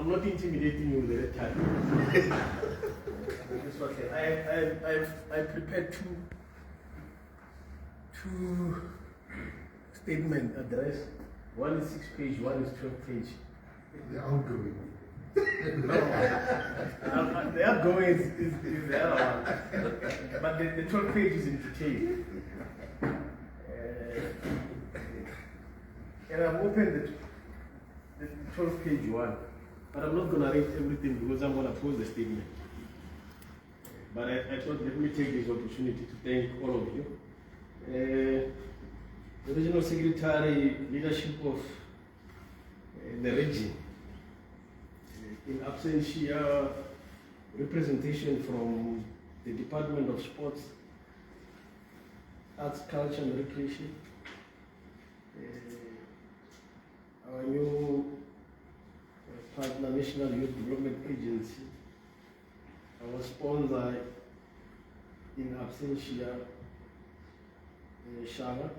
I'm not intimidating you with the red time. I prepared two statement address. One is 6 page, one is 12 page. The outgoing. The outgoing is the other one. But the 12 page is in detail. And I've opened the 12 page one. But I'm not going to read everything because I'm going to post the statement. But I thought let me take this opportunity to thank all of you. The Regional Secretary, leadership of the region, in absentia, representation from the Department of Sports, Arts, Culture and Recreation, our new partner, National Youth Development Agency, our sponsor in absentia, Shara,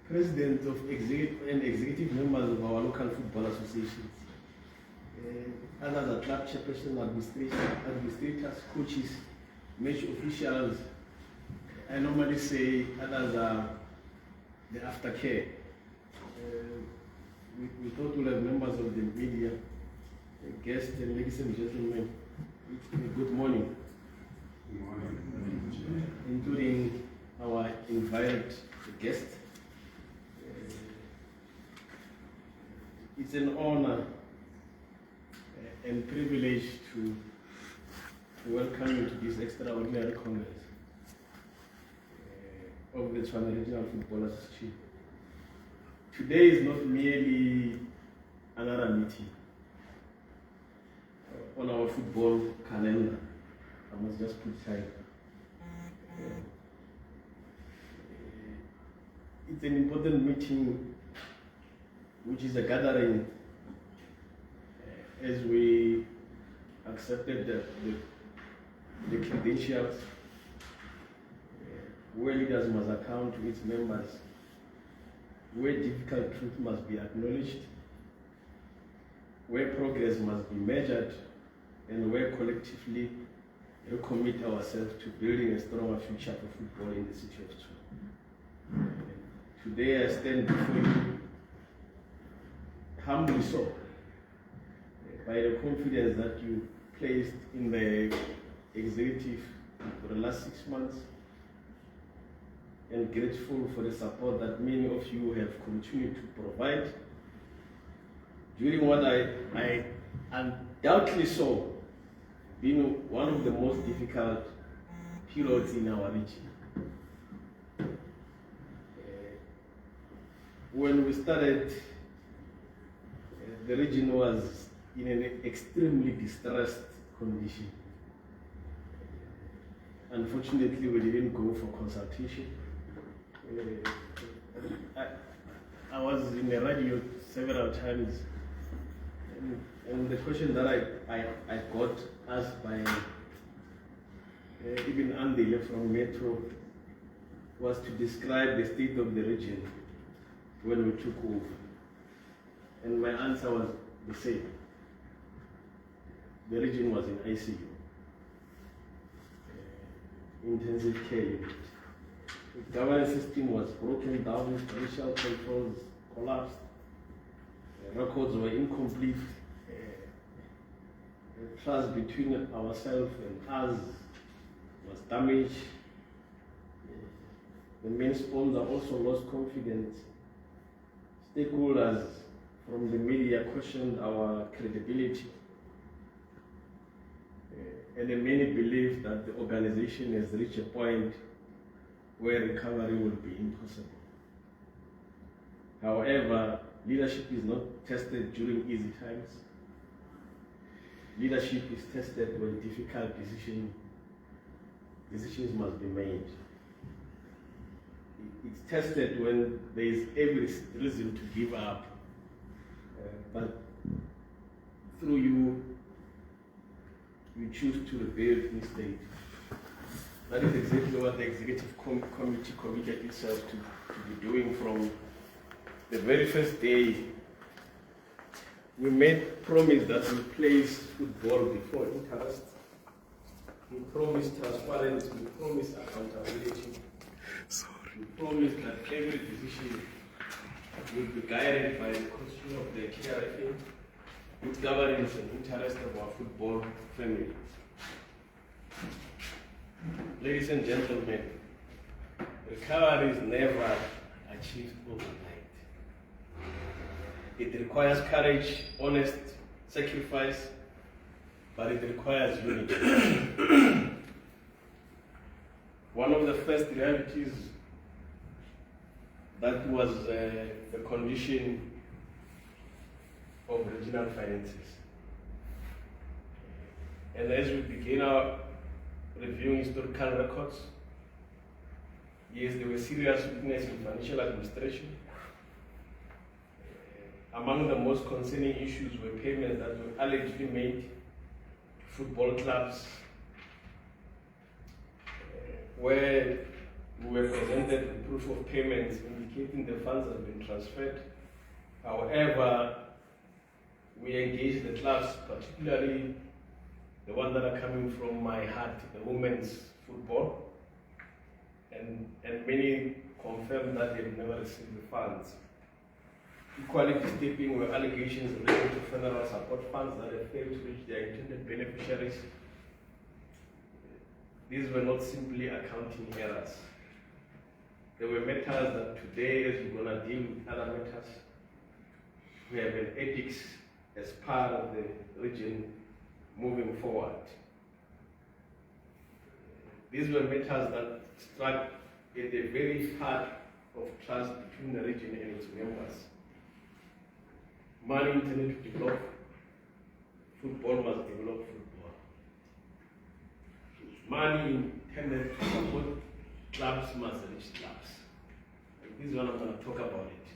president of executive members of our local football associations, others are club chairperson, administrators, coaches, match officials. I normally say others are the aftercare. We thought we'll have members of the media, guests, and ladies and gentlemen. Good morning. Good morning. Including our invited guest. It's an honor and privilege to welcome you to this extraordinary Congress of the Tshwane Regional Football Association. Today is not merely another meeting on our football calendar. I must just put time. It's an important meeting, which is a gathering as we accepted the credentials where leaders must account to its members, where difficult truth must be acknowledged, where progress must be measured, and where collectively we commit ourselves to building a stronger future for football in the city of Tshwane. Today I stand before you humbly so, by the confidence that you placed in the executive for the last 6 months, and grateful for the support that many of you have continued to provide during what I undoubtedly saw being one of the most difficult periods in our region. When we started, the region was in an extremely distressed condition. Unfortunately, we didn't go for consultation. I was in the radio several times, and the question that I got asked by even Andile from Metro was to describe the state of the region when we took over. And my answer was the same. The region was in ICU, intensive care unit. The governance system was broken down, racial controls collapsed, records were incomplete, the trust between ourselves and us was damaged. The main sponsor also lost confidence. Stakeholders from the media questioned our credibility. And many believe that the organization has reached a point where recovery will be impossible. However, leadership is not tested during easy times. Leadership is tested when difficult decisions must be made. It's tested when there is every reason to give up. But through you choose to rebuild instead. That is exactly what the executive committee committed itself to be doing from the very first day we made promise that we place football before interest. We promised transparency, we promised accountability. We promised that every decision will be guided by the constitution of the TRFA with governance and interest of our football family. Ladies and gentlemen, recovery is never achieved overnight. It requires courage, honest sacrifice, but it requires unity. One of the first realities that was the condition of regional finances. And as we begin our reviewing historical records, yes, there were serious weaknesses in financial administration. Among the most concerning issues were payments that were allegedly made to football clubs, where we were presented with proof of payments indicating the funds had been transferred. However, we engaged the clubs, particularly the ones that are coming from my heart, the women's football, and many confirmed that they've never received the funds. Equally disturbing were allegations related to federal support funds that have failed to reach their intended beneficiaries. These were not simply accounting errors. There were matters that today, as we're going to deal with other matters, we have an ethics as part of the region moving forward. These were matters that struck at the very heart of trust between the region and its members. Money intended to develop football must develop football. Money intended to support clubs must reach clubs. This is what I'm going to talk about it.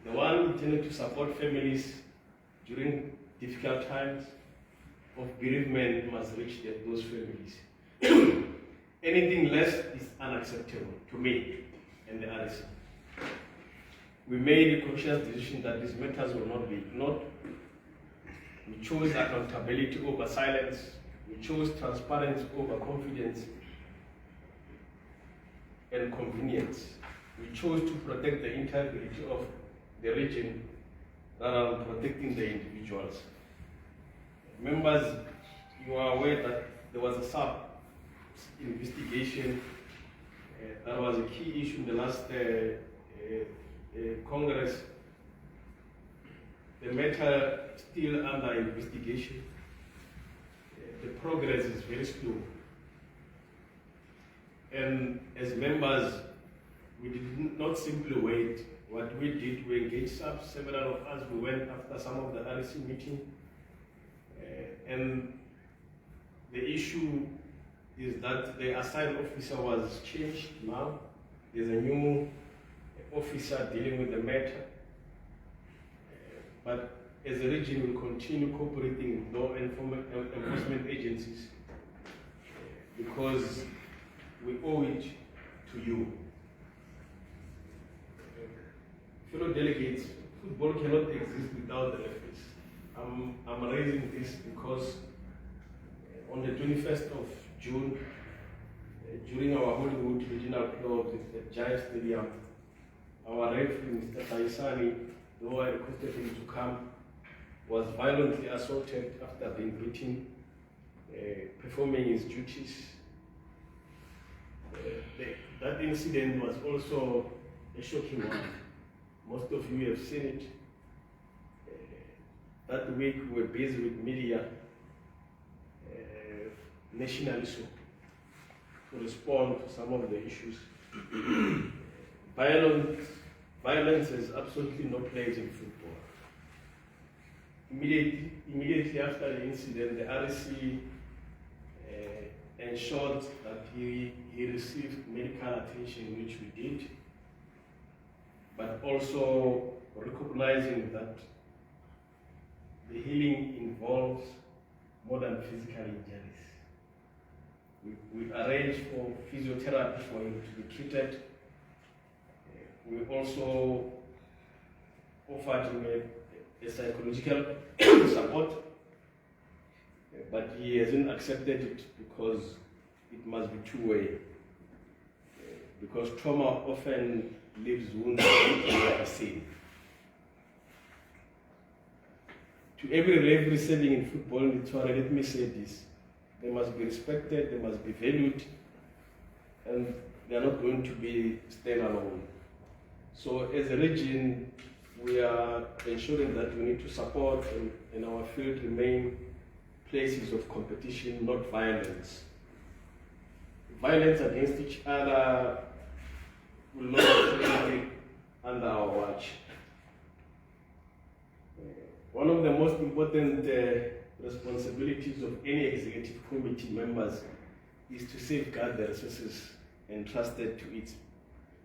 The one intended to support families during difficult times of bereavement must reach those families. Anything less is unacceptable to me and the others. We made a conscious decision that these matters will not be ignored. We chose accountability over silence. We chose transparency over confidence and convenience. We chose to protect the integrity of the region rather than protecting the individuals. Members, you are aware that there was a sub-investigation that was a key issue in the last Congress. The matter still under investigation. The progress is very slow. And as members, we did not simply wait. What we did, we engaged several of us. We went after some of the RC meeting. And the issue is that the assigned officer was changed now. There's a new officer dealing with the matter. But as a region, we continue cooperating with law enforcement agencies because we owe it to you. Fellow delegates, football cannot exist without the referees. I'm raising this because on the 21st of June, during our Hollywood Regional Club at the Giant Stadium, our referee, Mr. Taisani, though I requested him to come, was violently assaulted after being beaten, performing his duties. That incident was also a shocking one. Most of you have seen it. That week we were busy with media, nationally so, to respond to some of the issues. Violence has absolutely no place in football. Immediately after the incident, the RC ensured that he received medical attention, which we did, but also recognizing that the healing involves more than physical injuries. We arranged for physiotherapy for him to be treated. We also offered him a psychological support, but he hasn't accepted it because it must be two-way. Because trauma often leaves wounds that are seen. To every referee serving in football in the Tuareg, let me say this: they must be respected, they must be valued, and they are not going to be standalone. So as a region, we are ensuring that we need to support and in our field remain places of competition, not violence. Violence against each other will not be under our watch. One of the most important responsibilities of any executive committee members is to safeguard the resources entrusted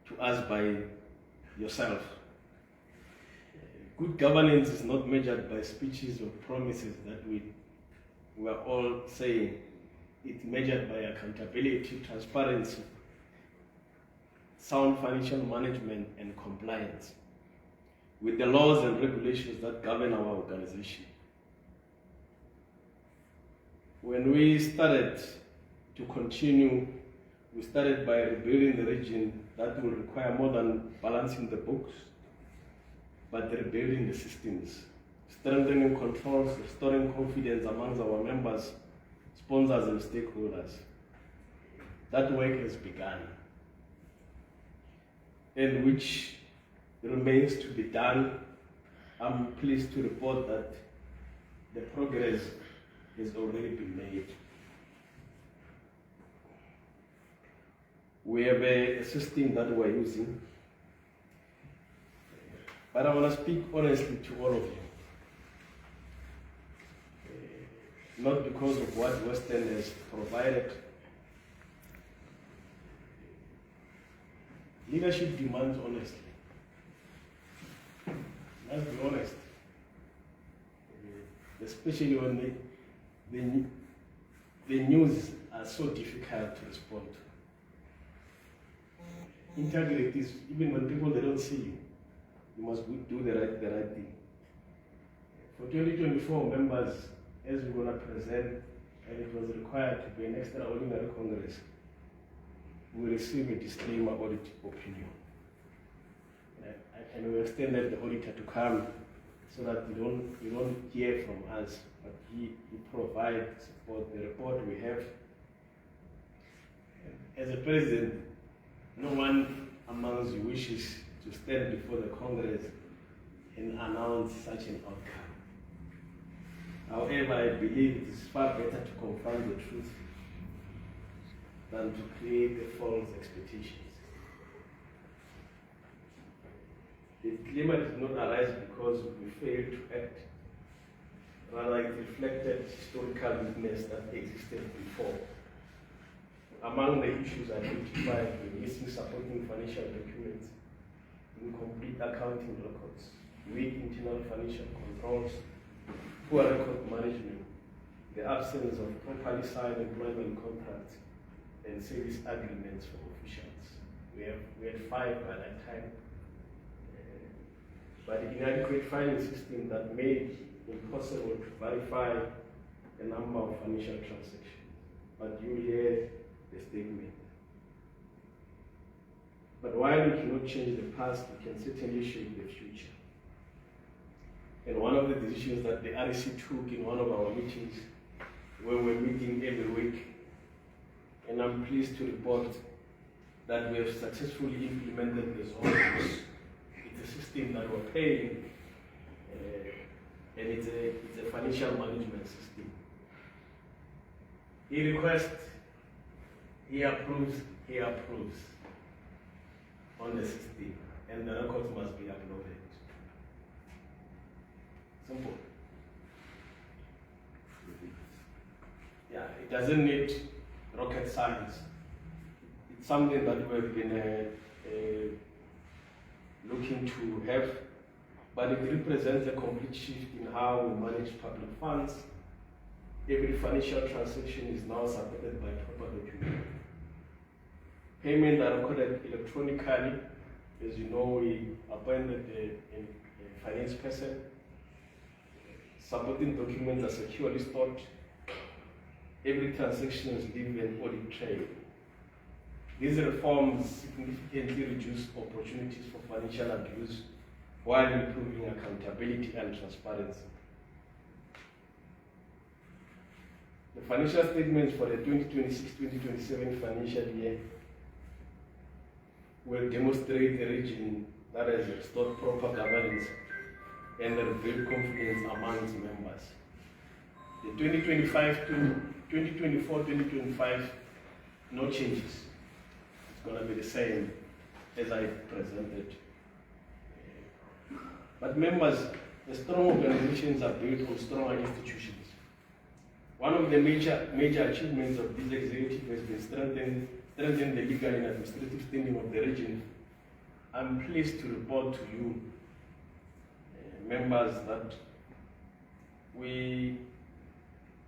to us by yourself. Good governance is not measured by speeches or promises that we are all saying. It's measured by accountability, transparency, sound financial management, and compliance with the laws and regulations that govern our organization. When we started to continue, we started by rebuilding the region. That will require more than balancing the books, but rebuilding the systems, strengthening controls, restoring confidence amongst our members, sponsors, and stakeholders. That work has begun, and which remains to be done. I'm pleased to report that the progress has already been made. We have a system that we're using, but I want to speak honestly to all of you. Not because of what Western has provided. Leadership demands honesty. Let's be honest. Especially when the news are so difficult to respond to. Integrity is, even when people they don't see you, you must do the right thing. For 2024 members, as we're going to present, and it was required to be an extraordinary Congress, we receive a disclaimer audit opinion. And we extended the auditor to come so that you don't hear from us, but he provides for the report we have. As a president, no one amongst you wishes to stand before the Congress and announce such an outcome. However, I believe it is far better to confront the truth than to create a false expectations. The dilemma did not arise because we failed to act. Rather, it reflected historical weakness that existed before. Among the issues identified were missing supporting financial documents, incomplete accounting records, weak internal financial controls, poor record management, the absence of properly signed employment contracts, and service agreements for officials. We had 5 by that time. But the inadequate filing system that made it impossible to verify the number of financial transactions. But you hear the statement. But while we cannot change the past, we can certainly shape the future. And one of the decisions that the REC took in one of our meetings, where we're meeting every week, and I'm pleased to report that we have successfully implemented this ordinance. It's a system that we're paying, and it's a financial management system. He requests, he approves on the system, and the records must be uploaded. Simple. Yeah, it doesn't need rocket science. It's something that we've been looking to have, but it represents a complete shift in how we manage public funds. Every financial transaction is now supported by proper document. Payments are recorded electronically. As you know, we appointed a finance person. Supporting documents are securely stored. Every transaction is leaving an audit trail. These reforms significantly reduce opportunities for financial abuse while improving accountability and transparency. The financial statements for the 2026-2027 financial year will demonstrate a region that has restored proper governance and rebuild confidence among its members. The 2024-2025, no changes. It's going to be the same as I presented. But members, the strong organizations are built on stronger institutions. One of the major achievements of this executive has been strengthening the legal and administrative standing of the region. I'm pleased to report to you, members, that we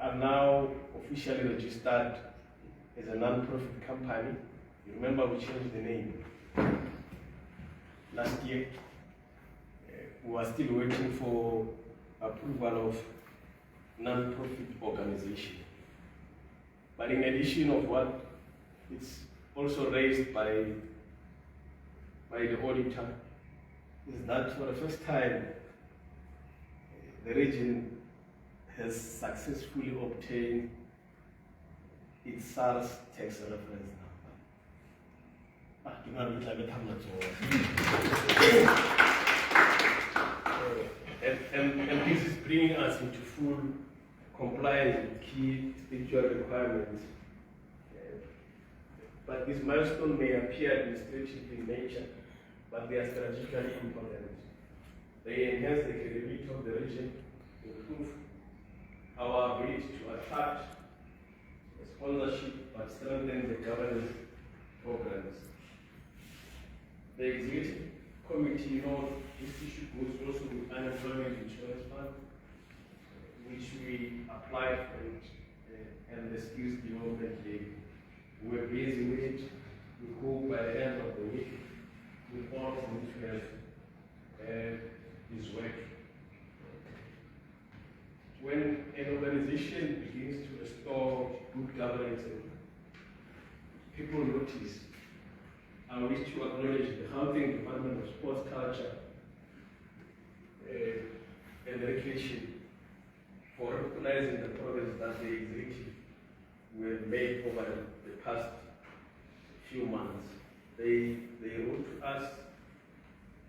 are now officially registered as a non-profit company. You remember we changed the name last year. We are still waiting for approval of non-profit organization. But in addition of what it's also raised by the auditor, is that for the first time, the region has successfully obtained its SARS tax reference number. And this is bringing us into full compliance with key statutory requirements. But this milestone may appear administrative in nature, but they are strategically important. They enhance the credibility of the region, improve our ability to attract sponsorship, but strengthen the governance programs. The executive committee, this issue goes also with unemployment insurance fund, which we applied for it, and the skills development day. We're busy with it. We hope by the end of the week, with all of which we have this work. When an organization begins to restore good governance, people notice. I wish to acknowledge the Housing Department of Sports, Culture, and Recreation for recognizing the progress that the executive will make over the past few months. They wrote to us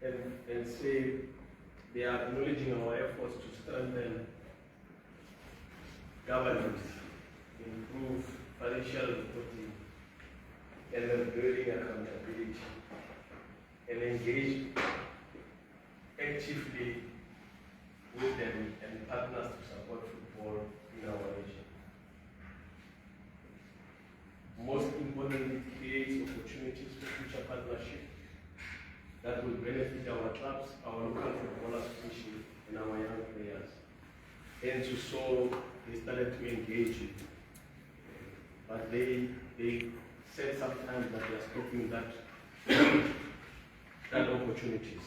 and say they are acknowledging our efforts to strengthen governance, improve financial reporting, and then building accountability, and engage actively with them and partners to support football in our region. Most importantly, it creates opportunities for future partnership that will benefit our clubs, our local football association, and our young players. And to so they started to engage it. But they said sometimes that they are stopping that opportunities.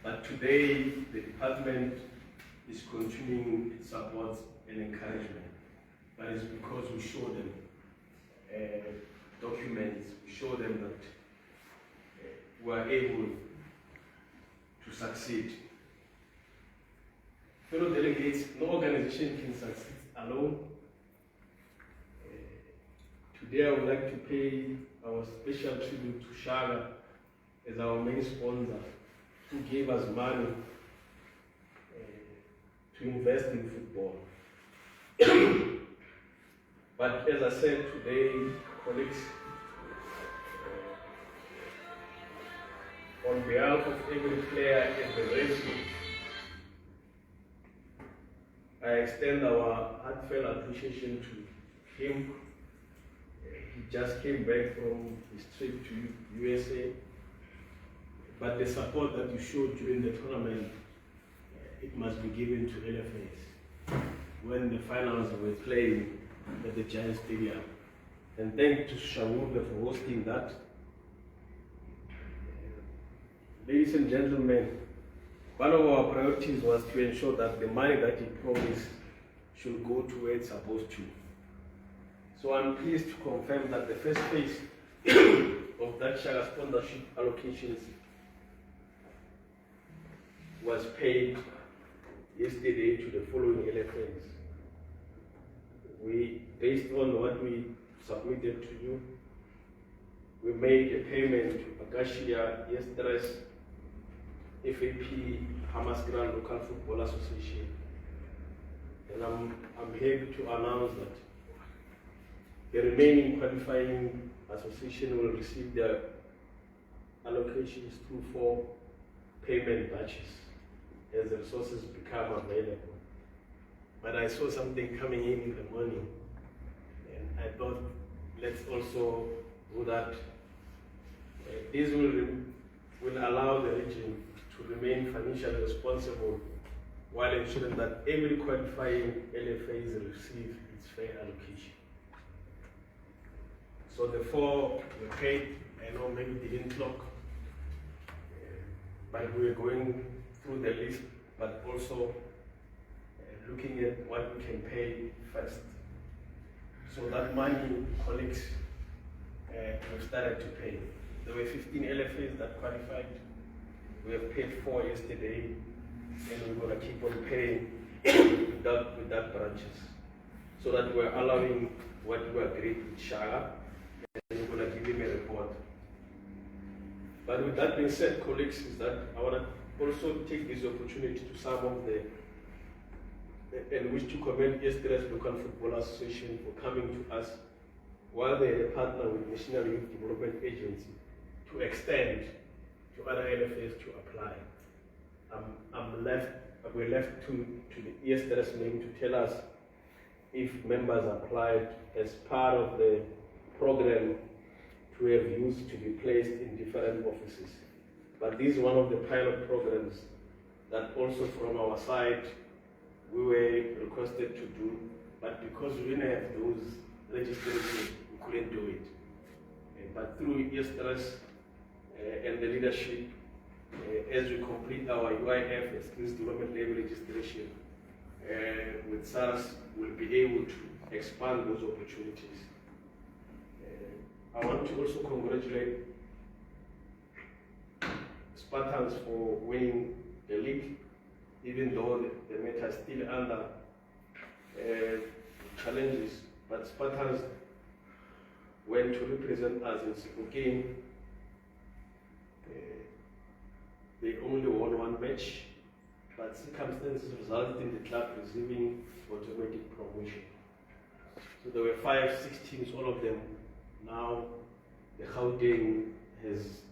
But today, the department is continuing its support and encouragement. But it's because we show them documents, we show them that we are able to succeed. Fellow delegates, no organization can succeed alone. Today I would like to pay our special tribute to Shaga as our main sponsor, who gave us money to invest in football. But as I said today, colleagues, on behalf of every player at the rescue, I extend our heartfelt appreciation to him. He just came back from his trip to USA. But the support that you showed during the tournament, it must be given to LFAs when the finals were playing at the Giant Stadium. And thank you to Shawuga for hosting that. Ladies and gentlemen, One of our priorities was to ensure that the money that he promised should go to where it's supposed to. So I'm pleased to confirm that the first phase of that Shaka sponsorship allocations was paid yesterday to the following LFAs. Based on what we submitted to you, we made a payment to Acacia, Yesterday, FAP, Hammaskran Local Football Association. And I'm here to announce that the remaining qualifying association will receive their allocations through 4 payment batches as the resources become available. But I saw something coming in the morning, and I thought, let's also do that. This will allow the region to remain financially responsible while ensuring that every qualifying LFAs receive its fair allocation. So the 4 were paid. I know maybe they didn't clock, but we are going through the list, but also looking at what we can pay first. So that money, colleagues, we've started to pay. There were 15 LFAs that qualified. We have paid 4 yesterday, and we're going to keep on paying with that branches, so that we're allowing what we agreed with Shaka, and we're going to give him a report. But with that being said, colleagues, is that I want to also take this opportunity to some of the, and wish to commend yesterday's Local Football Association for coming to us while they had a partner with National Youth Development Agency to extend to other LFAs to apply. We're left to yesterday's name to tell us if members applied as part of the program to have used to be placed in different offices. But this is one of the pilot programs that also from our side we were requested to do, but because we didn't have those registrations, we couldn't do it. But through yesterday's and the leadership, as we complete our UIF, Skills Development Level registration, with SARS, we'll be able to expand those opportunities. I want to also congratulate Spartans for winning the league, even though the matter is still under challenges. But Spartans went to represent us in Sebokeng. They only won 1 match, but circumstances resulted in the club receiving automatic promotion. So there were 5-6 teams, all of them. Now the Gauteng has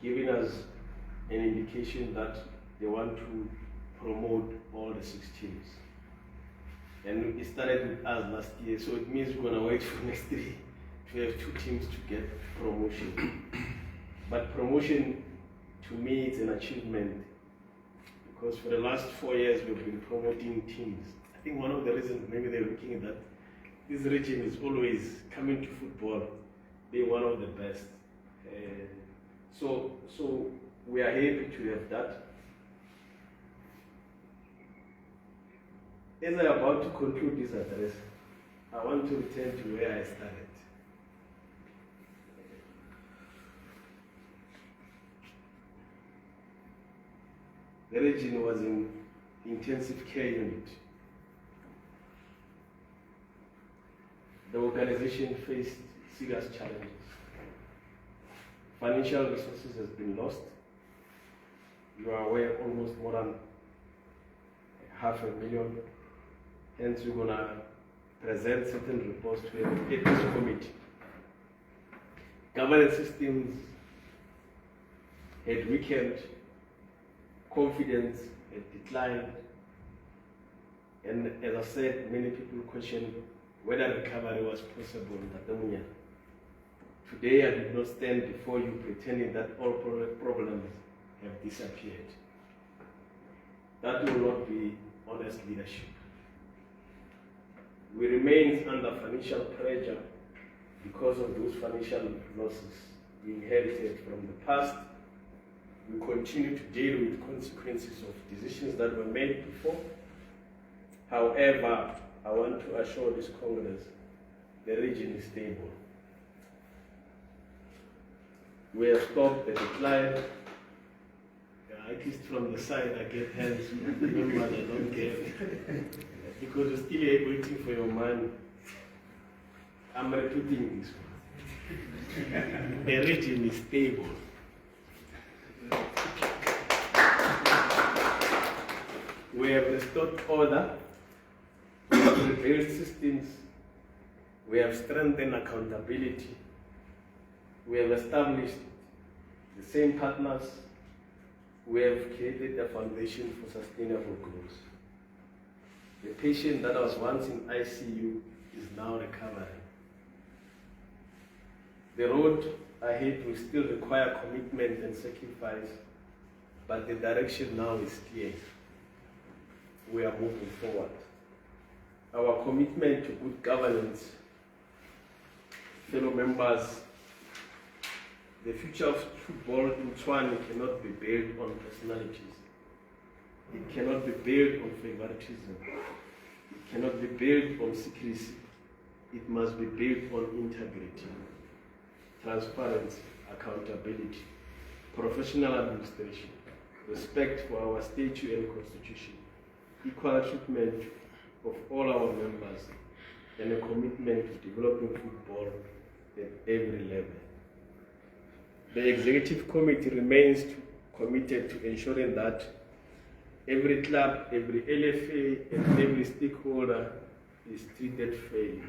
given us an indication that they want to promote all the 6 teams. And it started with us last year, so it means we're going to wait for next year to have 2 teams to get promotion. But promotion, to me, it's an achievement, because for the last 4 years we've been promoting teams. I think one of the reasons maybe they're looking at that, this region is always coming to football, being one of the best. So we are happy to have that. As I'm about to conclude this address, I want to return to where I started. The region was in intensive care unit. The organization faced serious challenges. Financial resources has been lost. You are aware, almost more than $500,000. Hence, we're going to present certain reports to a ethics committee. Governance systems had weakened, confidence had declined, and as I said, many people questioned whether recovery was possible in Tanzania. Today, I did not stand before you pretending that all problems have disappeared. That will not be honest leadership. We remain under financial pressure because of those financial losses we inherited from the past We continue to deal with consequences of decisions that were made before. However, I want to assure this Congress the region is stable. We have stopped the decline. At least from the side, I get hands. Remember, I don't get because you're still waiting for your money. I'm repeating this one. The region is stable. We have restored order. We have rebuilt systems. We have strengthened accountability. We have established the same partners. We have created a foundation for sustainable growth. The patient that was once in ICU is now recovering. The road ahead will still require commitment and sacrifice, but the direction now is clear. We are moving forward. Our commitment to good governance, fellow members, the future of football in Tshwane cannot be built on personalities. It cannot be built on favoritism. It cannot be built on secrecy. It must be built on integrity, transparency, accountability, professional administration, respect for our statute and constitution, equal treatment of all our members, and a commitment to developing football at every level. The Executive Committee remains committed to ensuring that every club, every LFA, and every stakeholder is treated fairly.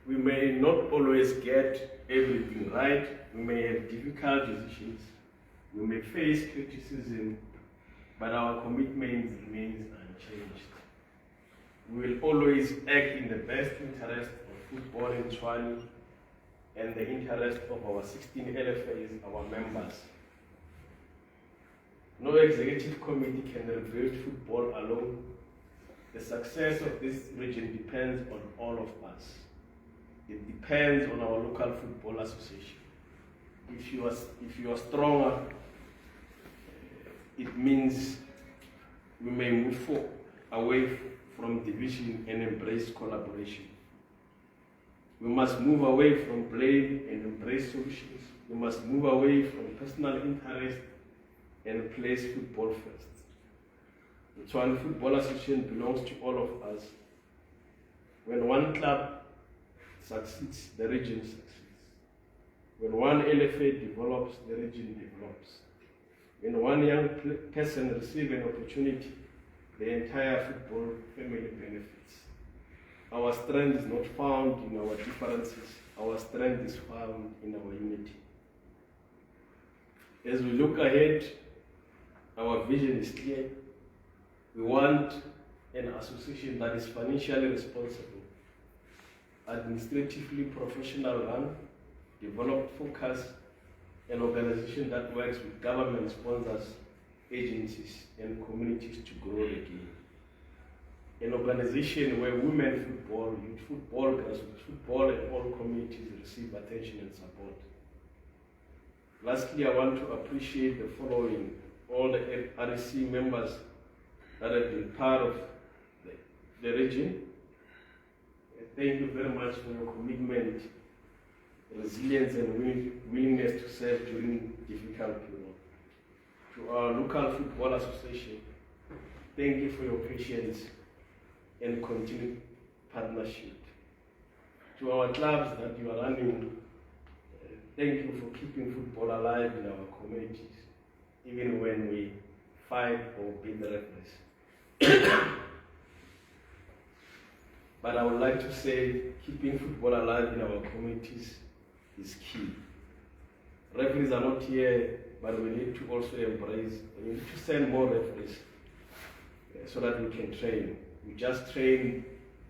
We may not always get everything right. We may have difficult decisions. We may face criticism, but our commitment remains unchanged. We will always act in the best interest of football in Tshwane and the interest of our 16 LFAs, our members. No executive committee can rebuild football alone. The success of this region depends on all of us. It depends on our local football association. If you are stronger, it means we may move away from division and embrace collaboration. We must move away from blame and embrace solutions. We must move away from personal interest and place football first. The Tshwane Football Association belongs to all of us. When one club succeeds, the region succeeds. When one LFA develops, the region develops. When one young person receives an opportunity, the entire football family benefits. Our strength is not found in our differences. Our strength is found in our unity. As we look ahead, our vision is clear. We want an association that is financially responsible, administratively professional run, developed focus, an organization that works with government sponsors, agencies, and communities to grow the game. An organization where women football, youth football, grassroots football, and all communities receive attention and support. Lastly, I want to appreciate the following: all the REC members that have been part of the region. Thank you very much for your commitment, resilience, and willingness to serve during difficult periods. To our local football association, thank you for your patience and continued partnership. To our clubs that you are running, thank you for keeping football alive in our communities, even when we fight or beat the referees. But I would like to say, keeping football alive in our communities is key. Referees are not here, but we need to also embrace, we need to send more referees so that we can train. We just trained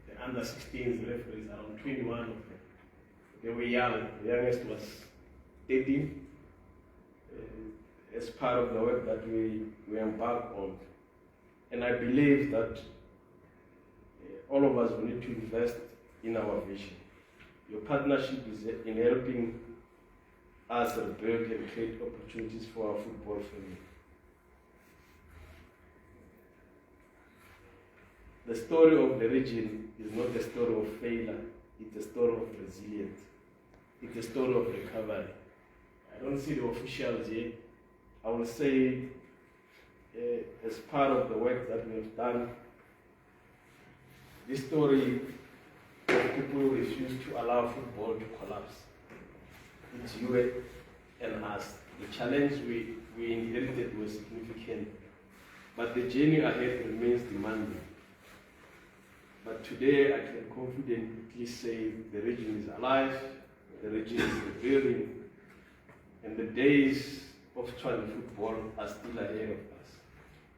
the under-16s referees, around 21 of them. They were young. The youngest was 18, as part of the work that we embarked on. And I believe that all of us will need to invest in our vision. Your partnership is in helping us rebuild and create opportunities for our football family. The story of the region is not a story of failure, it's a story of resilience. It's a story of recovery. I don't see the officials here. I will say, as part of the work that we have done, this story of people who refuse to allow football to collapse. It's you and us. The challenge we inherited was significant, but the journey ahead remains demanding. But today I can confidently say the region is alive, the region is rebuilding, and the days of Tshwane football are still ahead of us.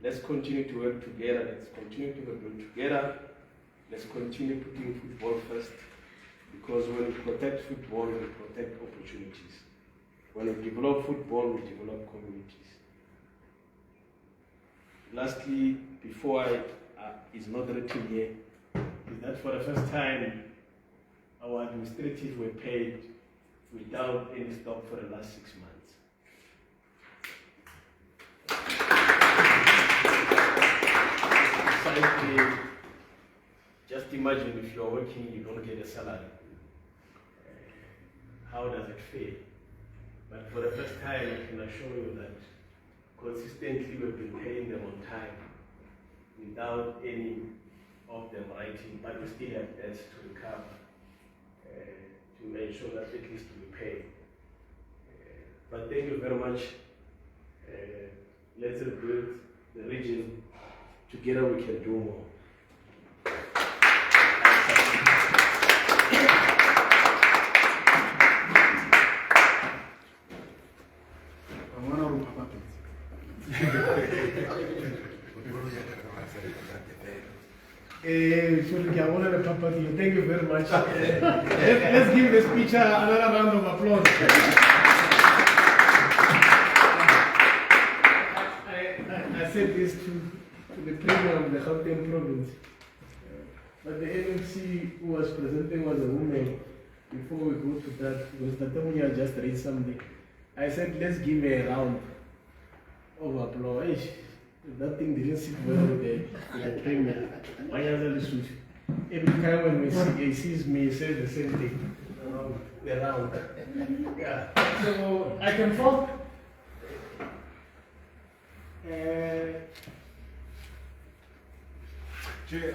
Let's continue to work together, let's continue to build together, let's continue putting football first, because when we protect football, we protect opportunities. When we develop football, we develop communities. Lastly, before it's not written here, is that for the first time, our administrators were paid without any stop for the last 6 months. Besides, just imagine if you're working, you don't get a salary. How does it feel? But for the first time, I can assure you that consistently we've been paying them on time without any of them writing, but we still have debts to recover to ensure that at least we pay. But thank you very much. Let's rebuild the region. Together we can do more. Thank you very much. Let's give the speaker another round of applause. I said this to the premier of the Gauteng province, but the NMC who was presenting was a woman. Before we go to that, because the Tamunya just read something, I said let's give a round of applause. That thing didn't sit well with the premier. Every time when he sees me, he says the same thing. The round. Yeah. So I can talk. Chair,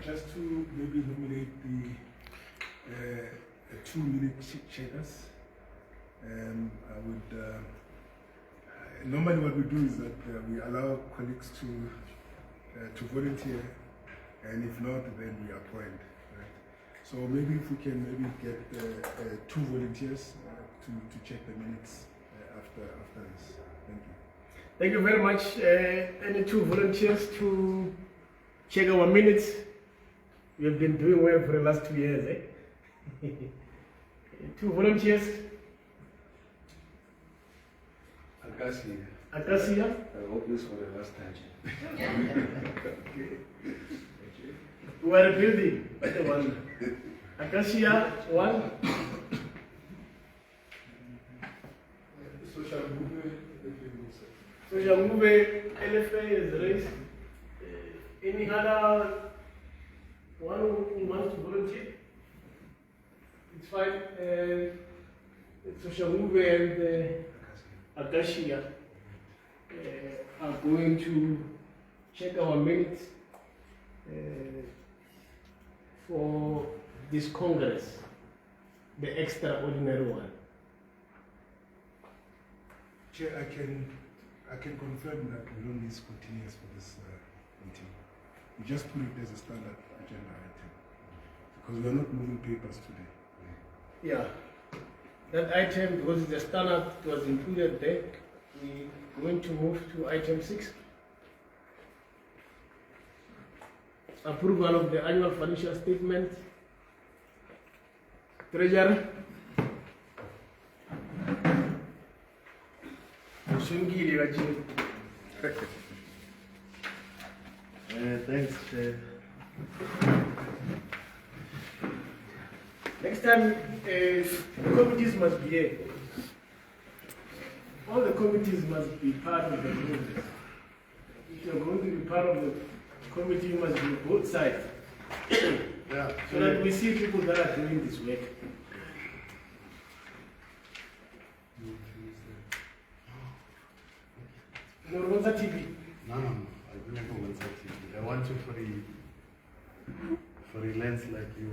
just to maybe nominate the 2-minute checkers. I would. Normally, what we do is that we allow colleagues to volunteer, and if not, then we appoint. Right? So maybe if we can get 2 volunteers to check the minutes after this. Thank you. Thank you very much. Any 2 volunteers to check our minutes. We have been doing well for the last 2 years. 2 volunteers. Acacia. I hope this for the last time. We are building. One. Acacia, 1. Social movement, LFA is raised. Any other one who wants to volunteer? It's fine. Social movement and Acacia are going to check our minutes for this Congress, the extraordinary one. Chair, I can confirm that we don't need continuous for this meeting. We just put it as a standard agenda item because we are not moving papers today. Yeah. That item, because the standard was included there, we're going to move to item 6. Approval of the annual financial statement. Treasurer. Thanks, Chair. Next time, the committees must be here. All the committees must be part of the process. If you're going to be part of the committee, you must be both sides. Yeah. So that we see people that are doing this work. No, what's that TV? No, I don't know what's TV. I want to freelance like you.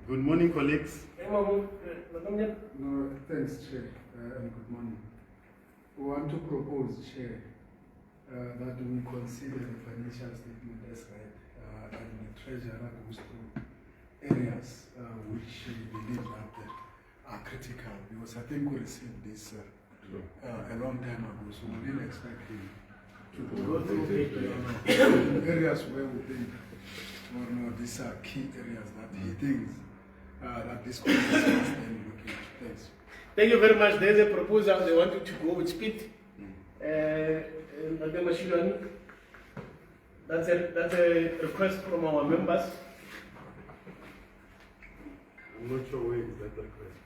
Good morning, colleagues. No, thanks, Chair, and good morning. We want to propose, Chair, that we consider the financial statement as read, and the treasurer goes through areas which we believe that are critical, because I think we received this a long time ago, so we didn't expect him to go through areas where we think, oh no, these are key areas that he thinks that this committee must then look into. Thanks. Thank you very much. There's a proposal. They want you to go with speed. That's a request from our members. I'm not sure where is that request.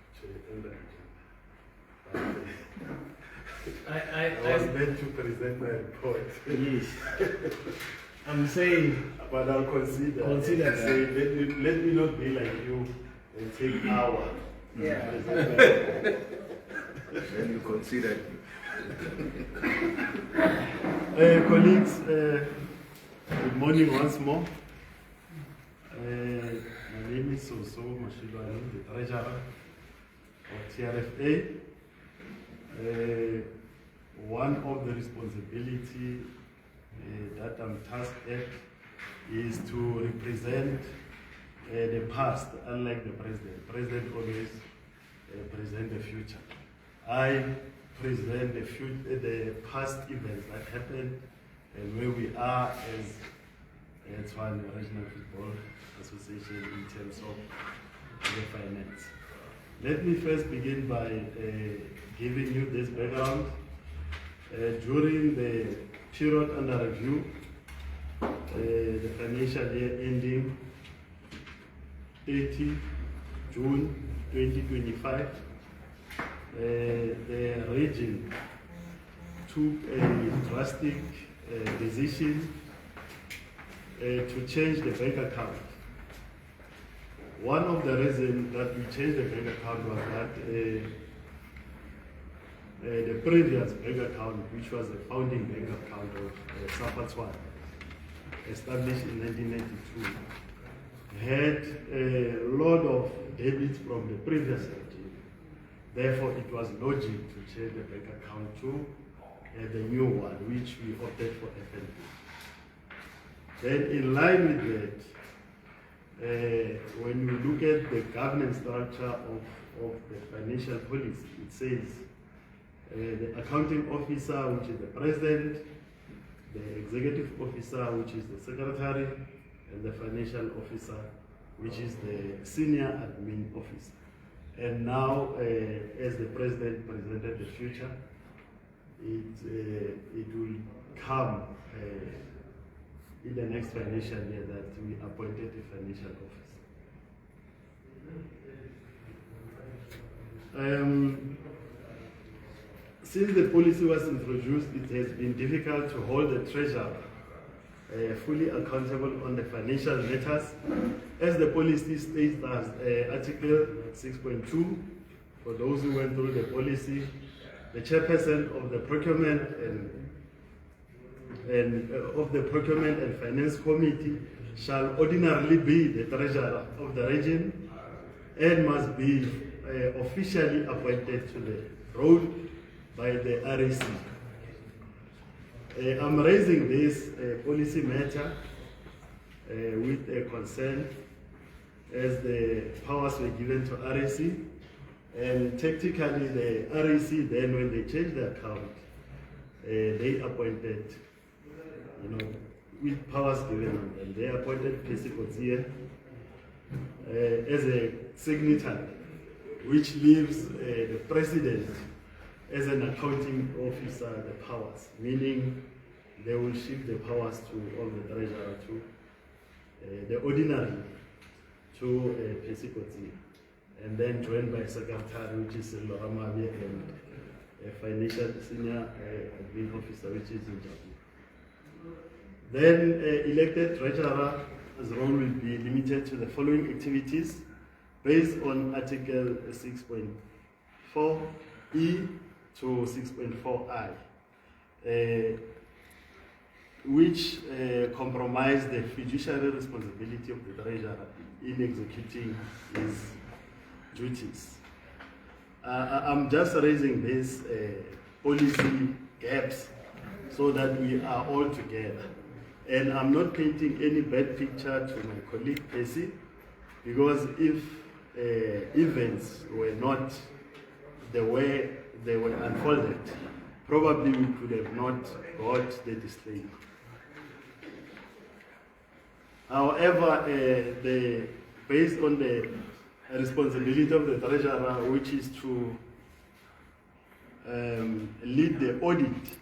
I was meant to present my report. Yes. I'm saying, but I'll consider that. Say, let me not be like you and take hour. Yeah. Then you consider. Colleagues, good morning once more. My name is Soso Mashilwani, the treasurer of TRFA. One of the responsibility that I'm tasked at is to represent the past, unlike the president. The president always present the future. I present the past events that happened and where we are as Tshwane Regional Football Association in terms of the finance. Let me first begin by giving you this background. During the period under review, the financial year ending 30 June 2025, the region took a drastic decision to change the bank account. One of the reasons that we changed the bank account was that the previous bank account, which was a founding bank account of SAFA Tshwane, established in 1992, had a lot of debits from the previous regime. Therefore, it was logic to change the bank account to the new one, which we opted for FNB. Then, in line with that, when you look at the governance structure of the financial policy, it says the accounting officer, which is the president, the executive officer, which is the secretary, and the financial officer, which is the senior admin officer. And now, as the president presented the future, it will come in the next financial year that we appointed a financial officer. Since the policy was introduced, it has been difficult to hold the treasurer fully accountable on the financial matters. As the policy states as Article 6.2, for those who went through the policy, the chairperson of the procurement and finance committee shall ordinarily be the treasurer of the region and must be officially appointed to the role by the RAC. I'm raising this policy matter with a concern, as the powers were given to RAC, and tactically the RAC then, when they changed the account, they appointed, with powers given them, and they appointed P.C. Kotsie as a signatory, which leaves the president as an accounting officer the powers, meaning they will shift the powers to all the treasurer to the ordinary to Pesikoti, and then joined by secretary, which is Loramabi, and a financial senior admin officer, which is Njabu. Then elected treasurer's role will be limited to the following activities based on Article 6.4E to 6.4I, which compromise the fiduciary responsibility of the treasurer in executing his duties. I'm just raising these policy gaps so that we are all together. And I'm not painting any bad picture to my colleague Percy, because if events were not the way they were unfolded, probably we could have not got the disclaimer. However, based on the responsibility of the treasurer, which is to lead the audit,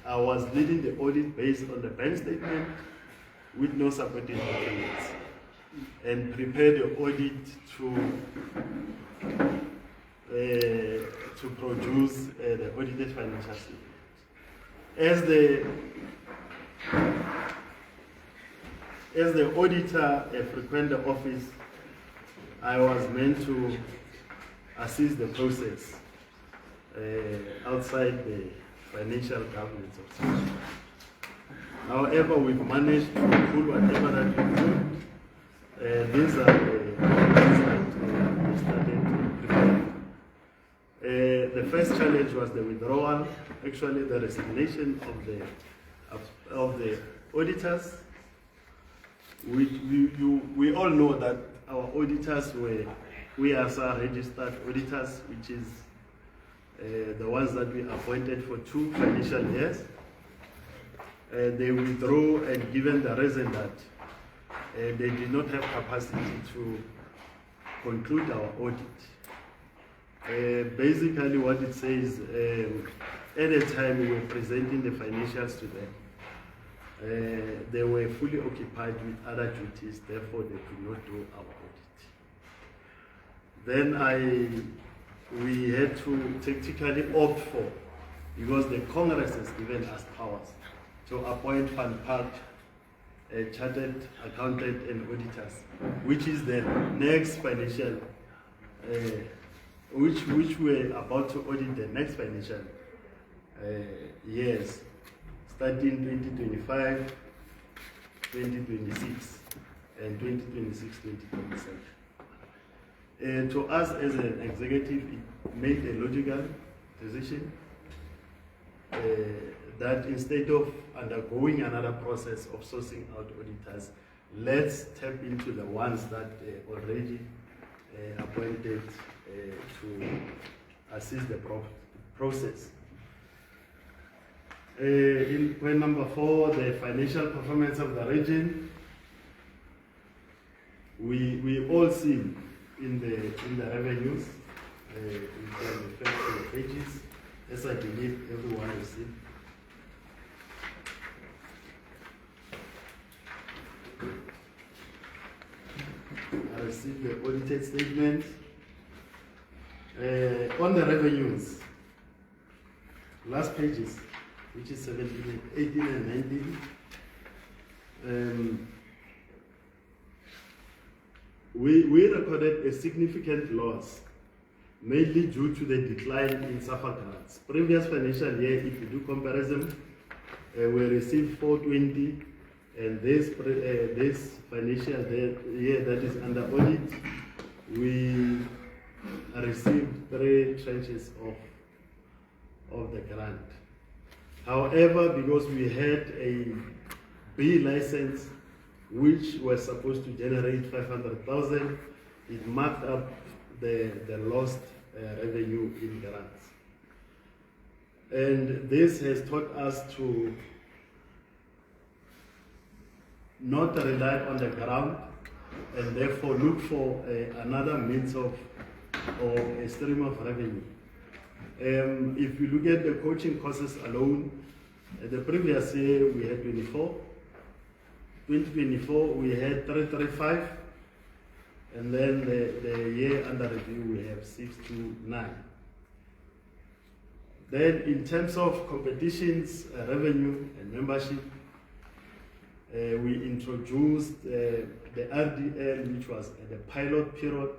I was leading the audit based on the bank statement with no supporting documents, and prepare the audit to produce the audited financial statement. As the auditor frequent the office, I was meant to assist the process outside the financial governance of South. However, we've managed to pull whatever that we could. These are the things that we started to prepare. The first challenge was the withdrawal, actually the resignation of the auditors. We all know that our auditors we are registered auditors, which is the ones that we appointed for 2 financial years. They withdrew, and given the reason that they did not have capacity to conclude our audit. Basically what it says, at the time we were presenting the financials to them, they were fully occupied with other duties, therefore they could not do our audit. Then we had to tactically opt for, because the Congress has given us powers to appoint Van Park, chartered accountant and auditors, which is the next financial, which we're about to audit the next financial years, starting 2025, 2026, and 2026, 2027. To us as an executive, it made a logical decision that instead of undergoing another process of sourcing out auditors, let's tap into the ones that already appointed to assist the process. In point number 4, the financial performance of the region, we all see in the revenues, in the first pages, as I believe everyone has seen. I received the audited statement. On the revenues, last pages, which is 17, 18 and 19, we recorded a significant loss, mainly due to the decline in SAFA grants. Previous financial year, if you do comparison, we received 420, and this financial year that is under audit, we received 3 tranches of the grant. However, because we had a B license which was supposed to generate 500,000, it marked up the lost revenue in grants. And this has taught us to not rely on the grant, and therefore look for another means of or a stream of revenue. If you look at the coaching courses alone, The previous year we had 24. 2024 we had 335, and then the year under review we have 629. Then in terms of competitions, revenue and membership, we introduced the RDL, which was at the pilot period,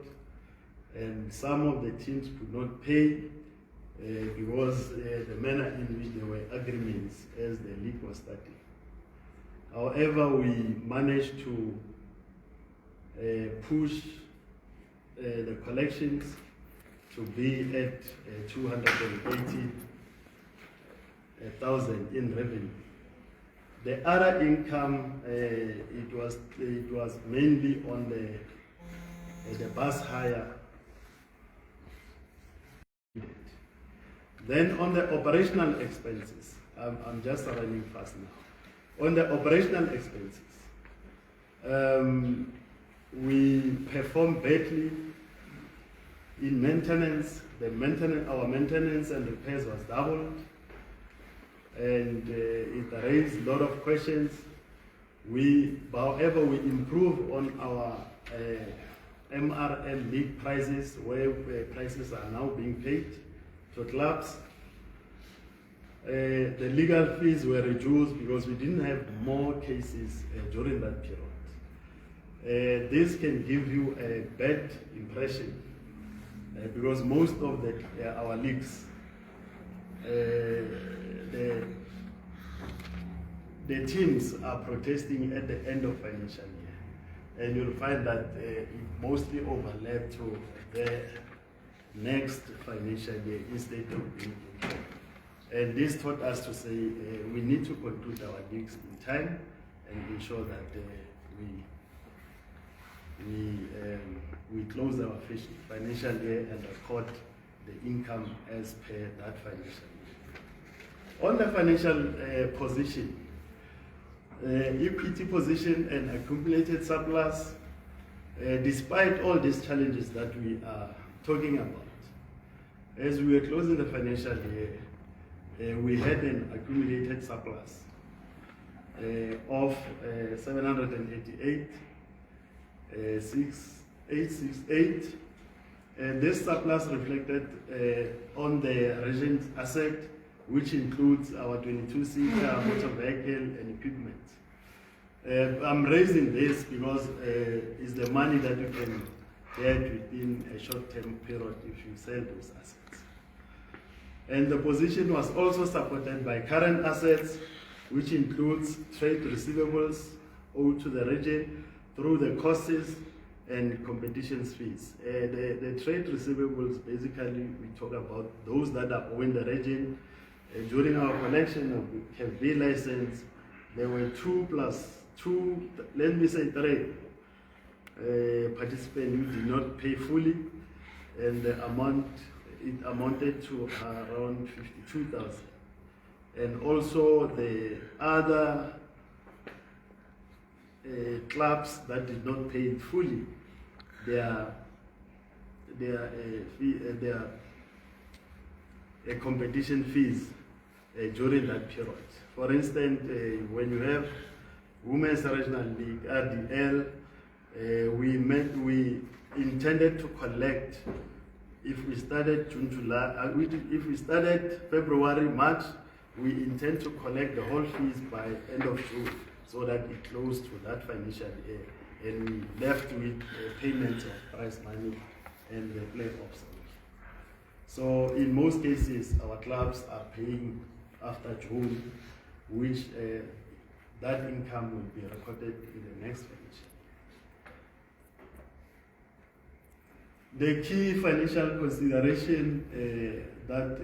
and some of the teams could not pay because the manner in which there were agreements as the league was starting. However, we managed to push the collections to be at 280,000 in revenue. The other income, it was mainly on the bus hire. Then on the operational expenses, I'm just running fast now. On the operational expenses, we perform badly in maintenance. Our maintenance and repairs was doubled, and it raised a lot of questions. However, we improve on our MRL league prices, where prices are now being paid to clubs. The legal fees were reduced because we didn't have more cases during that period. This can give you a bad impression because most of our leagues, the teams are protesting at the end of financial year, and you'll find that it mostly overlapped to the next financial year instead of being in time. And this taught us to say we need to conclude our leagues in time and ensure that we close our financial year and record the income as per that financial year. On the financial position, equity position and accumulated surplus, despite all these challenges that we are talking about, as we were closing the financial year, we had an accumulated surplus of 788,668, and this surplus reflected on the region's asset, which includes our 22-seater motor vehicle and equipment. I'm raising this because it's the money that you can get within a short-term period if you sell those assets. And the position was also supported by current assets, which includes trade receivables owed to the region through the costs and competition fees. The trade receivables, basically, we talk about those that are owing the region. During our collection of the CAFB license, there were 2 plus 2, let me say 3 participants who did not pay fully, and the amount, it amounted to around 52,000. And also the other clubs that did not pay it fully, their competition fees during that period. For instance, when you have Women's Regional League, RDL, we intended to collect, if we started June, July, if we started February, March, we intend to collect the whole fees by end of June, so that it closed to that financial year, and we left with payments of prize money and the playoffs. So in most cases, our clubs are paying after June, which that income will be recorded in the next financial year. The key financial consideration that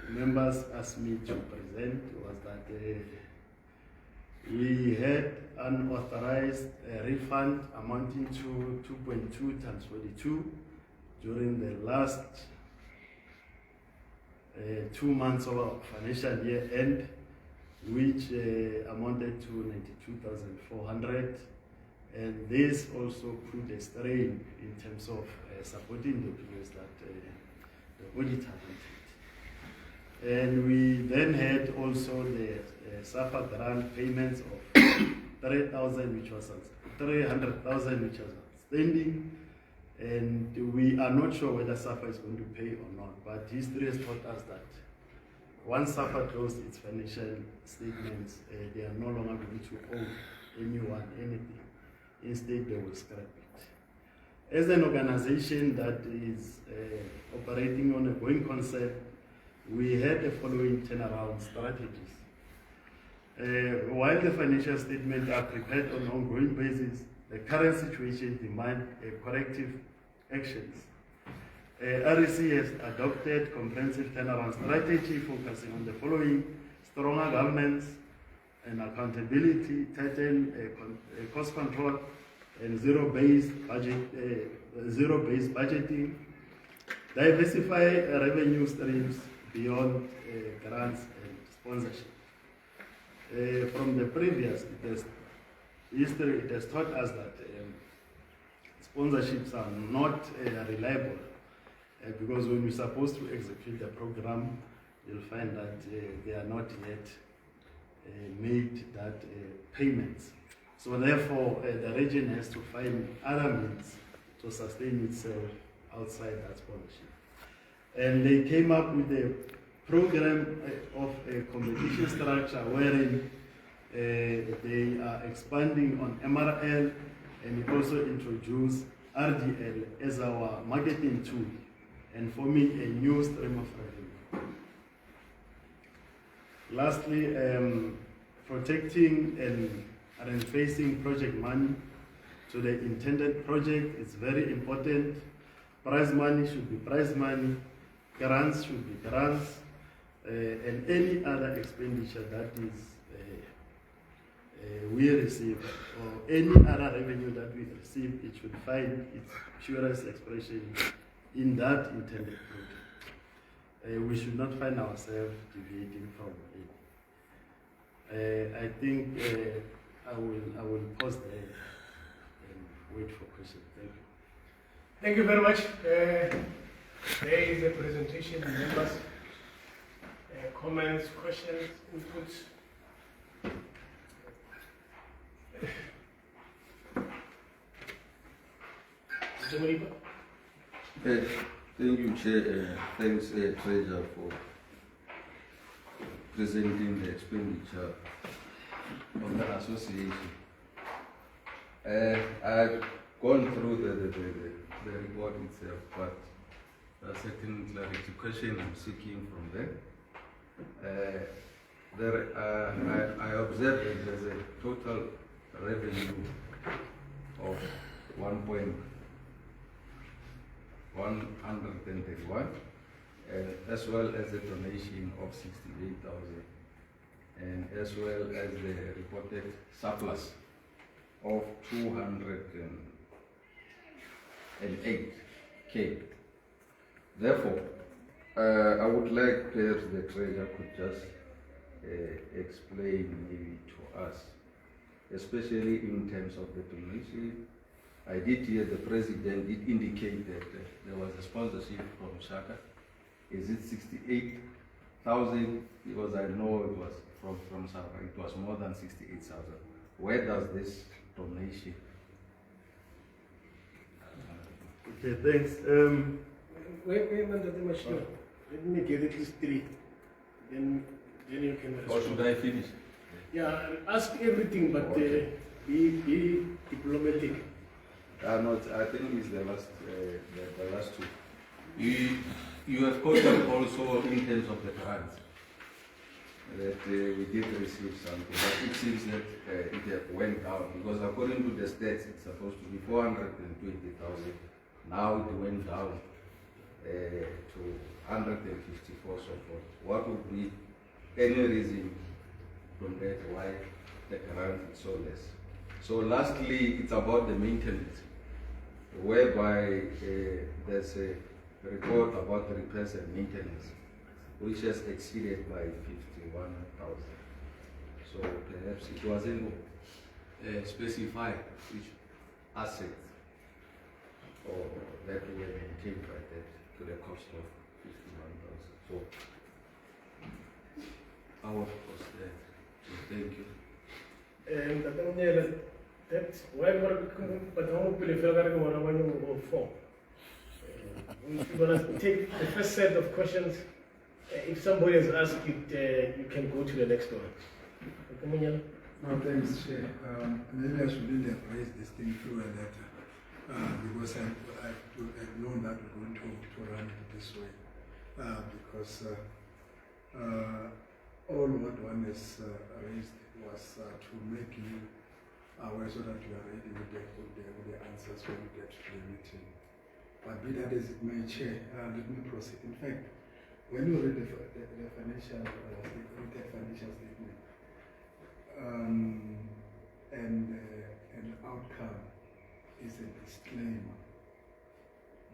members asked me to present was that we had unauthorized refund amounting to 2.2 times 42 during the last 2 months of our financial year end, which amounted to 92,400, and this also put a strain in terms of supporting the figures that the auditor wanted. And we then had also the SAFA grant payments of 300,000, which was outstanding. And we are not sure whether SAFA is going to pay or not, but history has taught us that once SAFA closed its financial statements, they are no longer going to owe anyone anything. Instead, they will scrap it. As an organization that is operating on a going concern, we had the following turnaround strategies. While the financial statements are prepared on an ongoing basis, the current situation demands corrective actions. REC has adopted comprehensive turnaround strategy focusing on the following: stronger governance and accountability, tighten cost control, and zero-based budgeting, diversify revenue streams beyond grants and sponsorship. From the previous history, it has taught us that sponsorships are not reliable, because when we're supposed to execute the program, you'll find that they are not yet made that payments. So therefore, the region has to find other means to sustain itself outside that sponsorship. And they came up with a program of a competition structure wherein they are expanding on MRL, and we also introduce RDL as our marketing tool and forming a new stream of revenue. Lastly, protecting and facing project money to the intended project is very important. Prize money should be prize money, grants should be grants, and any other expenditure that is we receive, or any other revenue that we receive, it should find its purest expression in that intended project. We should not find ourselves deviating from it. I think I will pause there and wait for questions. Thank you. Thank you very much. There is a presentation, members, comments, questions, inputs. Thank you, Chair. Thanks, Treasurer, for presenting the expenditure of the association. I've gone through the report itself, but a certain clarification I'm seeking from them. I observed that there's a total revenue of 131, as well as a donation of 68,000, and as well as the reported surplus of 208K. Therefore, I would like perhaps the treasurer could just explain maybe to us, especially in terms of the donation. I did hear the president did indicate that there was a sponsorship from Shaka. Is it 68,000? Because I know it was from Shaka, it was more than 68,000. Where does this donation? Okay, thanks. Wait, let me get at least three. Then you can respond. Or should I finish? Yeah, ask everything, but Okay. be diplomatic. Not, I think it's the last two. You have quoted also in terms of the grants that we did receive something, but it seems that it went down, because according to the stats, it's supposed to be 420,000. Now it went down to 154, so forth. What would be any reason from that why the grant is so less? So lastly, it's about the maintenance, whereby there's a report about repairs and maintenance, which has exceeded by 51,000. So perhaps it wasn't specified which assets or that were maintained by that to the cost of 51,000. So our cost there. So thank you. That's why but how will you feel that one form? We're going to take the first set of questions. If somebody has asked it, you can go to the next one. No, thanks, Chair. Maybe I should really have raised this thing through a letter because I've known that we're going to run it this way. Because all what one has raised was to make you aware so that you are ready with the answers when you get to the meeting. But be that as it may, Chair, let me proceed. In fact, when you read the financial statement, and outcome is a disclaimer,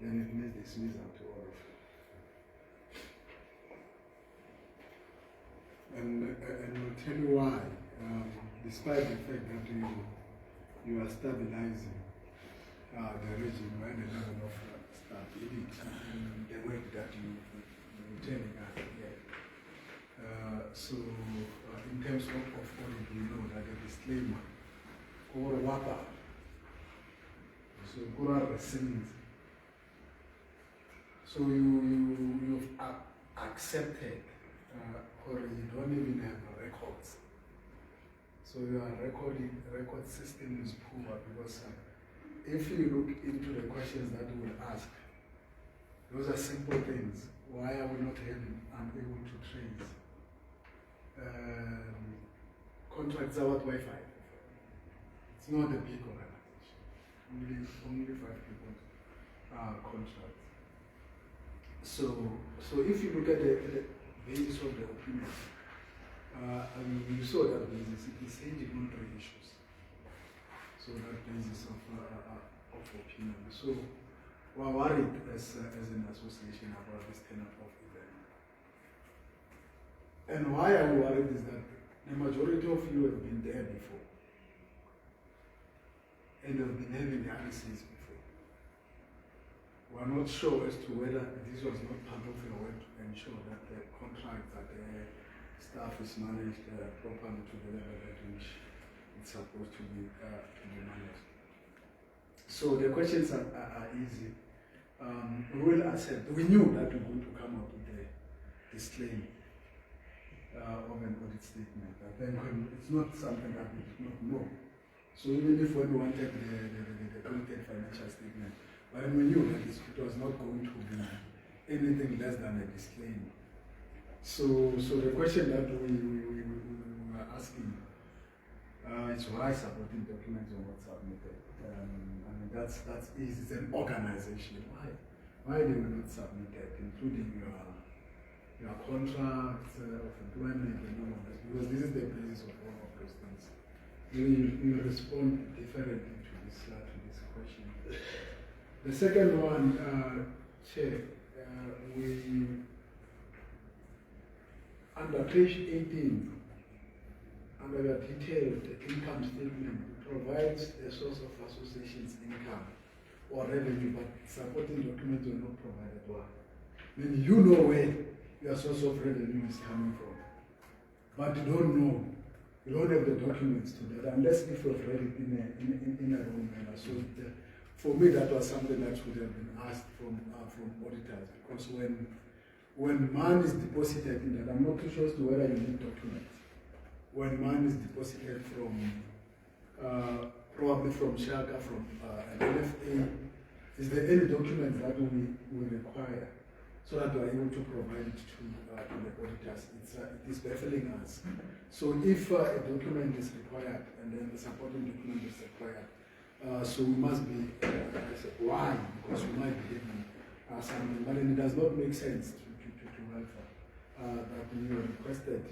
then it means dismissal to all of you. And I'll tell you why. Despite the fact that you are stabilizing the regime and the level of stability in the work that you're telling us here. So in terms of audit, we know that the disclaimer or WAPA, so Quran resins. So you've accepted or you don't even have records. So your record system is poor because if you look into the questions that we will ask, those are simple things. Why are we not unable to trace? Contracts are what Wi-Fi. It's not a big organization. Only 5 people contracts. So if you look at the basis of the opinion, you saw that basis, it is edimentary issues. So that basis of opinion. So we're worried as an association about this kind of event. And why are we worried is that the majority of you have been there before and have been having the analysis before. We're not sure as to whether this was not part of your work to ensure that the contract that the staff is managed properly to the level at which it's supposed to be managed. So the questions are easy. We will accept. We knew that we were going to come up with a disclaimer of an audit statement. I think it's not something that we did not know. So even if when we wanted the audited financial statement, but we knew that it was not going to be anything less than a disclaimer. So the question that we were asking is why supporting documents are not submitted. I mean that's easy. It's an organization. Why they were not submitted, including your contracts of employment and all of that, because this is the basis of all of those things. You respond differently to this question. The second one, Chair, we under page 18, under the detailed income statement, it provides a source of association's income or revenue, but supporting documents are not provided. Why? I mean, you know where your source of revenue is coming from, but you don't know. You don't have the documents to that unless if you've read it in a wrong manner. So for me, that was something that would have been asked from auditors, because when money is deposited in that, I'm not too sure as to whether you need documents. When money is deposited from probably from Shaka, from an LFA, is there any documents that we require so that we are able to provide it to the auditors? It is baffling us. So if a document is required and then the supporting document is required, so we must be, why? Because we might be getting something, but it does not make sense to welfare that we were requested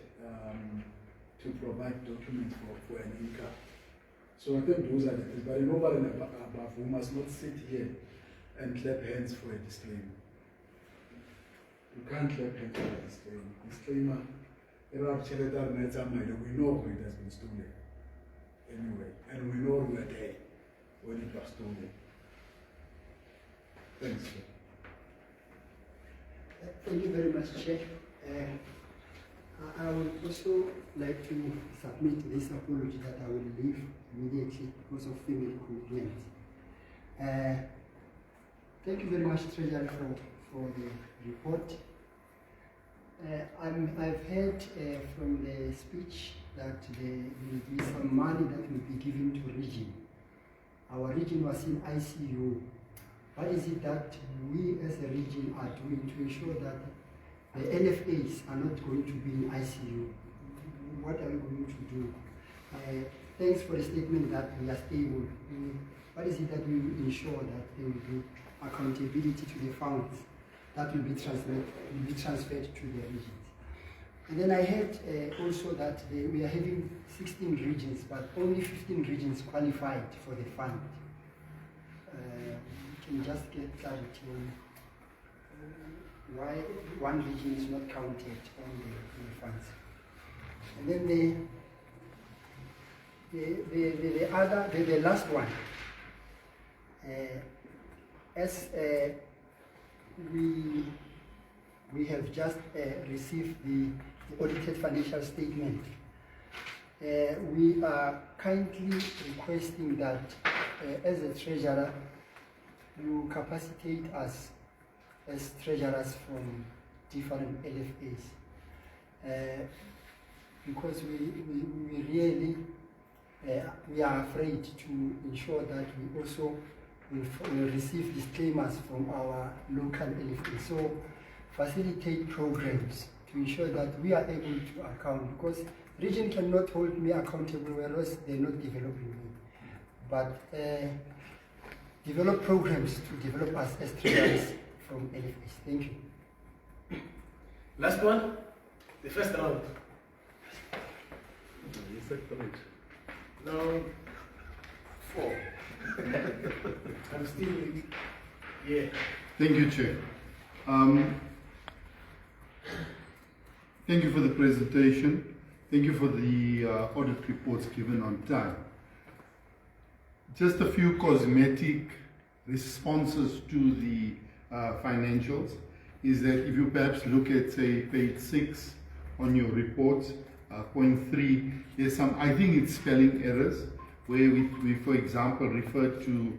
to provide documents for an income. So I think those are the things, but nobody above, we must not sit here and clap hands for a disclaimer. You can't clap hands for a disclaimer. Disclaimer, we know who it has been stolen anyway, and we know we were there when it was stolen. Thanks, sir. Thank you very much, Chair. I would also like to submit this apology that I will leave immediately because of family commitments. Thank you very much, Treasurer, for the report. I've heard from the speech that there will be some money that will be given to region. Our region was in ICU. What is it that we as a region are doing to ensure that the LFAs are not going to be in ICU? What are we going to do? Thanks for the statement that we are stable. What is it that we will ensure that there will be accountability to the funds that will be transferred to the regions? And then I heard also that we are having 16 regions, but only 15 regions qualified for the fund. Can you just get clarity on why one region is not counted on the funds? And then the last one, as we have just received the audited financial statement, we are kindly requesting that as a treasurer, you capacitate us as treasurers from different LFAs, because we really we are afraid to ensure that we also will receive disclaimers from our local LFAs. So facilitate programs to ensure that we are able to account, because region cannot hold me accountable whereas they're not developing me. But develop programs to develop us as traders from LFAs. Thank you. Last one, the first round. Now, 4. I'm still here. Thank you, Chair. Thank you for the presentation. Thank you for the audit reports given on time. Just a few cosmetic responses to the financials is that if you perhaps look at, say, page 6 on your reports, point 3, there's some, I think it's spelling errors, where we for example, refer to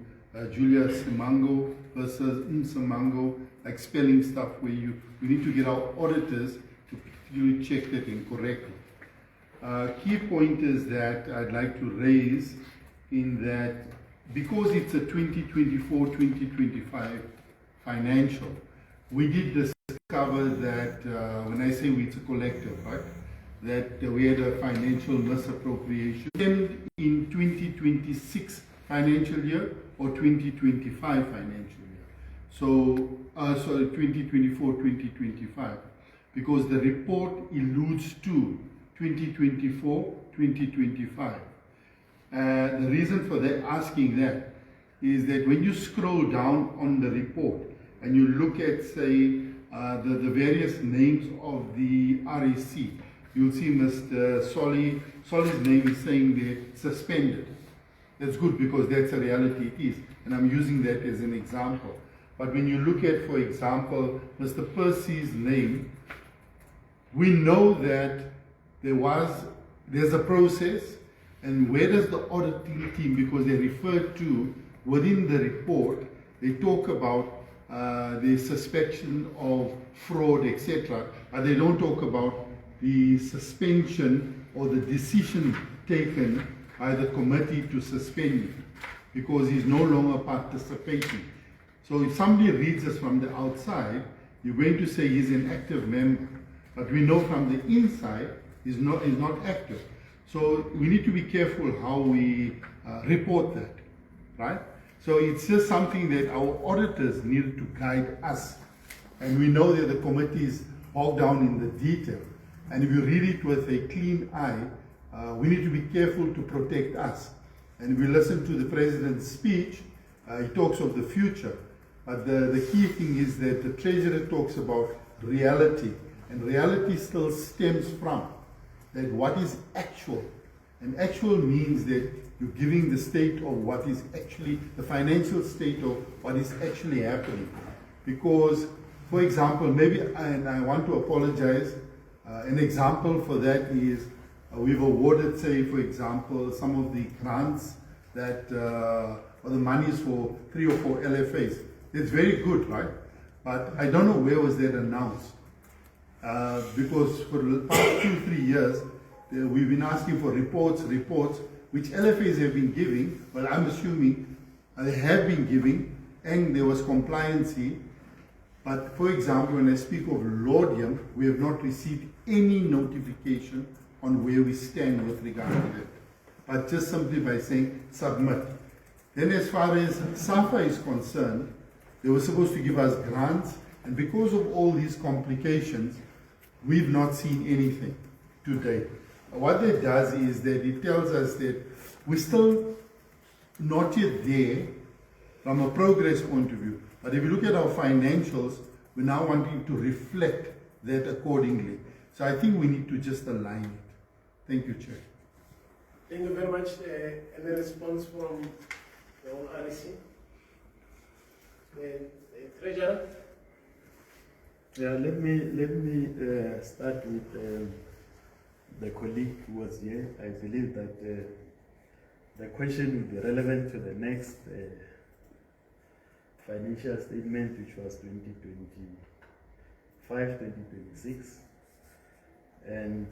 Julia Simango versus Nsamango, like spelling stuff where we need to get our auditors to particularly check that incorrectly. Key point is that I'd like to raise in that because it's a 2024-2025 financial, we did discover that when I say it's a collective, right, that we had a financial misappropriation in 2026 financial year or 2025 financial year. So, sorry, 2024-2025, because the report alludes to 2024-2025. The reason for that, asking that, is that when you scroll down on the report and you look at, say, the various names of the REC, you'll see Mr. Soli's name is saying they're suspended. That's good because that's a reality it is, and I'm using that as an example. But when you look at, for example, Mr. Percy's name, we know that there's a process, and where does the auditing team, because they refer to, within the report, they talk about the suspicion of fraud, etc., but they don't talk about the suspension or the decision taken by the committee to suspend him because he's no longer participating. So if somebody reads us from the outside, you're going to say he's an active member, but we know from the inside he's not active. So we need to be careful how we report that, right? So it's just something that our auditors need to guide us. And we know that the committee is bogged down in the detail. And if you read it with a clean eye, we need to be careful to protect us. And if we listen to the President's speech, he talks of the future. But the key thing is that the Treasurer talks about reality. And reality still stems from that what is actual. And actual means that you're giving the state of what is actually, the financial state of what is actually happening. Because, for example, maybe, and I want to apologize, An example for that is we've awarded, say, for example, some of the grants that, or the monies for 3 or 4 LFAs. It's very good, right? But I don't know where was that announced. Because for the past 2-3 years, we've been asking for reports, which LFAs have been giving, but I'm assuming they have been giving, and there was compliancy. But for example, when I speak of laudium, we have not received any notification on where we stand with regard to that. But just simply by saying submit. Then as far as SAFA is concerned, they were supposed to give us grants, and because of all these complications, we've not seen anything to date. What that does is that it tells us that we're still not yet there from a progress point of view. But if you look at our financials, we're now wanting to reflect that accordingly. So I think we need to just align it. Thank you, Chair. Thank you very much. Any response from the whole REC? The Treasurer? Yeah, let me start with the colleague who was here. I believe that the question will be relevant to the next financial statement, which was 2025-2026. And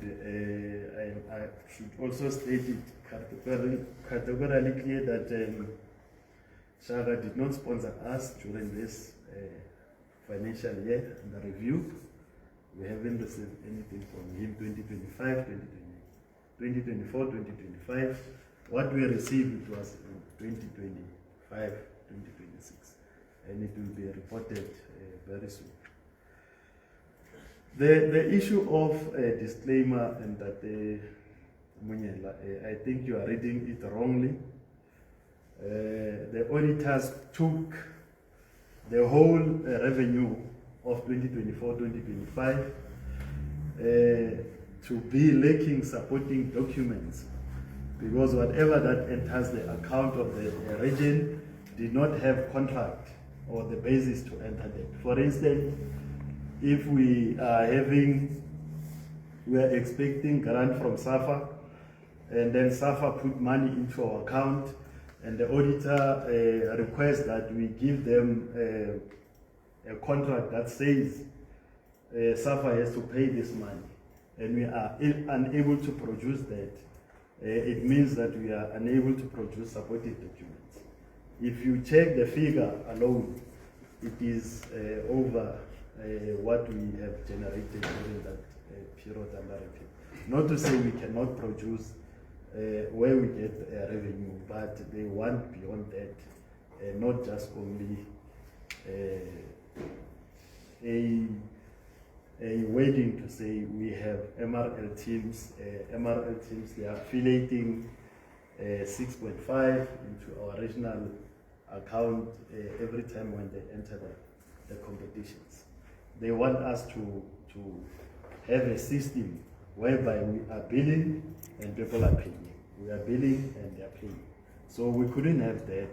I should also state it categorically clear that SHARA did not sponsor us during this financial year under review. We haven't received anything from him 2025, 2024, 2025. What we received was in 2025, 2026, and it will be reported very soon. The issue of disclaimer and that Munyela, I think you are reading it wrongly. The auditors took the whole revenue of 2024-2025 to be lacking supporting documents, because whatever that enters the account of the region did not have contract or the basis to enter that. For instance, if we are expecting grant from SAFA, and then SAFA put money into our account, and the auditor requests that we give them a contract that says SAFA has to pay this money, and we are unable to produce that, it means that we are unable to produce supporting documents. If you check the figure alone, it is over what we have generated during that period under review. Not to say we cannot produce where we get revenue, but they want beyond that, not just only a waiting to say we have MRL teams. MRL teams, they are affiliating 6.5 into our regional account every time when they enter the competitions. They want us to have a system whereby we are billing and people are paying. We are billing and they are paying. So we couldn't have that.